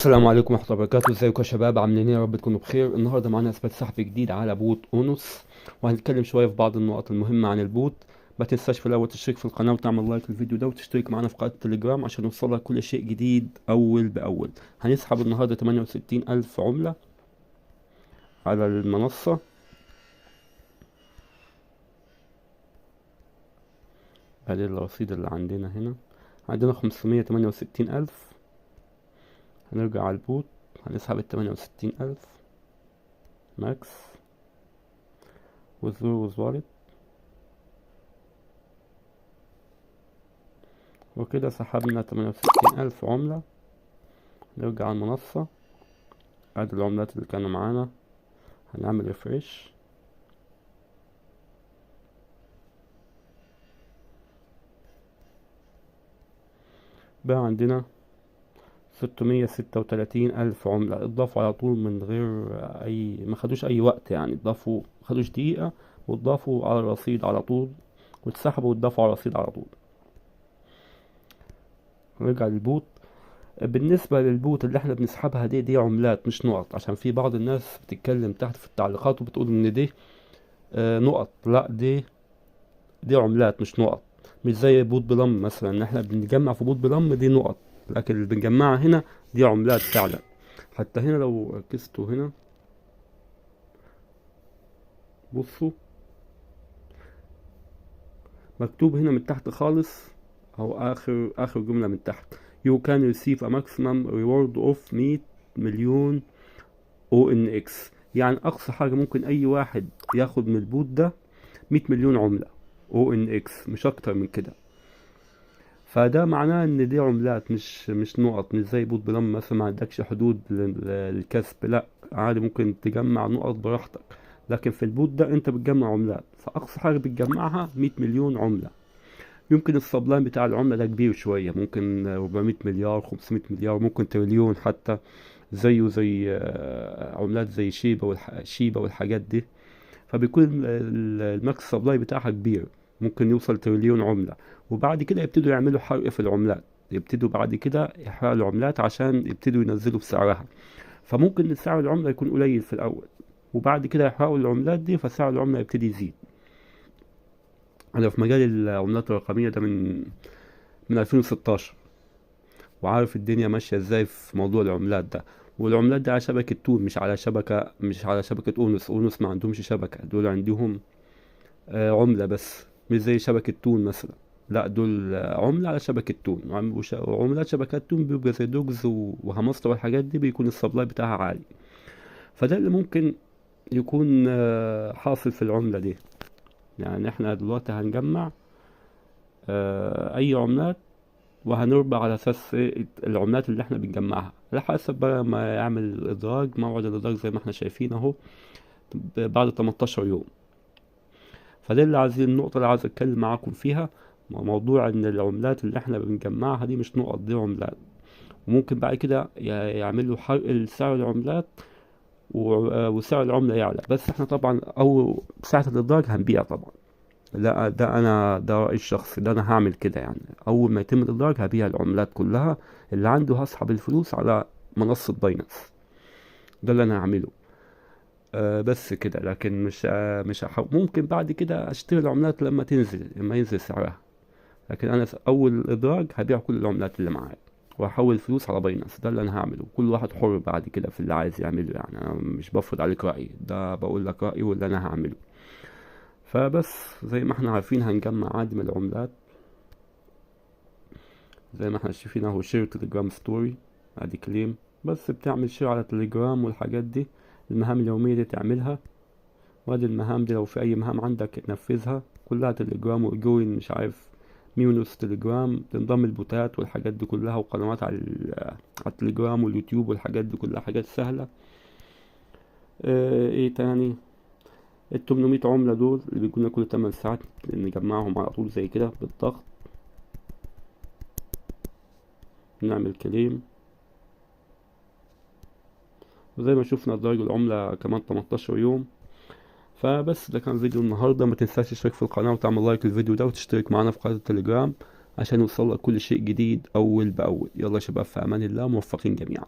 السلام عليكم ورحمة الله وبركاته. ازيكم يا شباب؟ عاملين ايه؟ يا رب تكونوا بخير. النهارده معانا اثبات سحب جديد على بوت اونوس، وهنتكلم شوية في بعض النقط المهمة عن البوت. ما تنساش في الاول تشترك في القناة وتعمل لايك للفيديو ده، وتشترك معانا في قناة التليجرام عشان يوصلك كل شيء جديد اول باول. هنسحب النهارده 68 الف عملة على المنصة. ادي الرصيد اللي عندنا هنا، عندنا 568 الف. هنرجع على البوت، هنسحب ال 68 الف ماكس وذرو وزوالت، وكده سحبنا 68 ألف عملة. نرجع على المنصة، ادي العملات اللي كانوا معانا. هنعمل ريفريش، بقى عندنا 636 ألف عملة اتضافوا على طول من غير ما خدوش أي وقت، يعني اتضافوا مخدوش دقيقة واتضافوا على الرصيد على طول، واتسحبوا واتضافوا على الرصيد على طول. نرجع للبوت. بالنسبة للبوت اللي احنا بنسحبها دي عملات مش نقط، عشان في بعض الناس بتتكلم تحت في التعليقات وبتقول ان دي نقط. لا، دي عملات مش نقط. مش زي بوت بلم مثلا، ان احنا بنجمع في بوت بلم دي نقط، لكن اللي بنجمعها هنا دي عملات فعلا. حتى هنا لو ركزتوا هنا بصوا، مكتوب هنا من تحت خالص، او اخر جملة من تحت: you can receive a maximum reward of 100 مليون ONX. يعني اقصى حاجة ممكن اي واحد ياخد من البوت ده 100 مليون عملة ONX، مش اكتر من كده. فده معناه ان دي عملات مش نقط، مش زي بوت بلم مثلا ما عندكش حدود للكسب. لا، عادي ممكن تجمع نقط براحتك، لكن في البوت ده انت بتجمع عملات، فاقصى حاجه بتجمعها 100 مليون عمله. يمكن السبلاين بتاع العمله ده كبير شويه، ممكن 400 مليار، 500 مليار، ممكن تريليون حتى، زي عملات زي شيبا والحاجات دي. فبيكون الماكس سبلاي بتاعها كبير، ممكن يوصل تريليون عملة. وبعد كده يبتدوا يعملوا حرق في العملات، يبتدوا بعد كده يحرقوا العملات عشان يبتدوا ينزلوا في سعرها. فممكن سعر العملة يكون قليل في الأول، وبعد كده يحرقوا العملات دي فسعر العملة يبتدي يزيد. أنا في مجال العملات الرقمية ده من 2016، وعارف الدنيا ماشية ازاي في موضوع العملات ده. والعملات دي على شبكة تون، مش على شبكة اونس ما عندهمش شبكة، دول عندهم عملة بس، مش زي شبكة تون مثلا. لا، دول عملة على شبكة تون، وعملات شبكات تون بيبقى زي دوجز وهامستر والحاجات دي، بيكون السبلاي بتاعها عالي. فده اللي ممكن يكون حاصل في العملة دي. يعني احنا دلوقتي هنجمع اي عملات، وهنربع على اساس العملات اللي احنا بنجمعها، على حسب بقى ما يعمل الادراج. موعد الادراج زي ما احنا شايفين اهو، بعد 18 يوم. فده اللي النقطة اللي عايز اتكلم معاكم فيها، موضوع ان العملات اللي احنا بنجمعها دي مش نقط، دي عملات. وممكن بعد كده يعملوا حرق سعر العملات وسعر العملة يعلى. بس احنا طبعا او ساعة الادراج هنبيع طبعا. لا، ده رأيي الشخصي، ده انا هعمل كده. يعني اول ما يتم الادراج هبيع العملات كلها اللي عنده، هسحب الفلوس على منصة باينانس. ده اللي انا هعمله. بس كده. لكن مش ممكن بعد كده اشتري العملات لما ينزل سعرها. لكن انا اول ادراج هبيع كل العملات اللي معايا، وهحول فلوس على باينانس. ده اللي انا هعمله. كل واحد حر بعد كده في اللي عايز يعمله، يعني انا مش بفرض عليك رأيي، ده بقول لك رأيي واللي انا هعمله. فبس زي ما احنا عارفين هنجمع عادي من العملات، زي ما احنا شايفين اهو: شير تليجرام ستوري، ادي كليم. بس بتعمل شير على تليجرام والحاجات دي، المهام اليومية دي تعملها. وادي المهام دي، لو في اي مهام عندك تنفذها كلها تليجرام، وجوين مش عارف ميونوس تليجرام، تنضم البوتات والحاجات دي كلها، وقنوات على التليجرام واليوتيوب والحاجات دي كلها حاجات سهلة. ايه تاني؟ ال 800 عملة دول اللي بيكونوا كل 8 ساعات نجمعهم على طول زي كده بالضغط، نعمل كليم. وزي ما شفنا درجة العملة كمان 18 يوم. فبس ده كان فيديو النهاردة. ما تنساش تشترك في القناة وتعمل لايك للفيديو ده، وتشترك معنا في قناة التليجرام عشان يوصلك كل شيء جديد أول بأول. يلا يا شباب، في أمان الله، موفقين جميعا.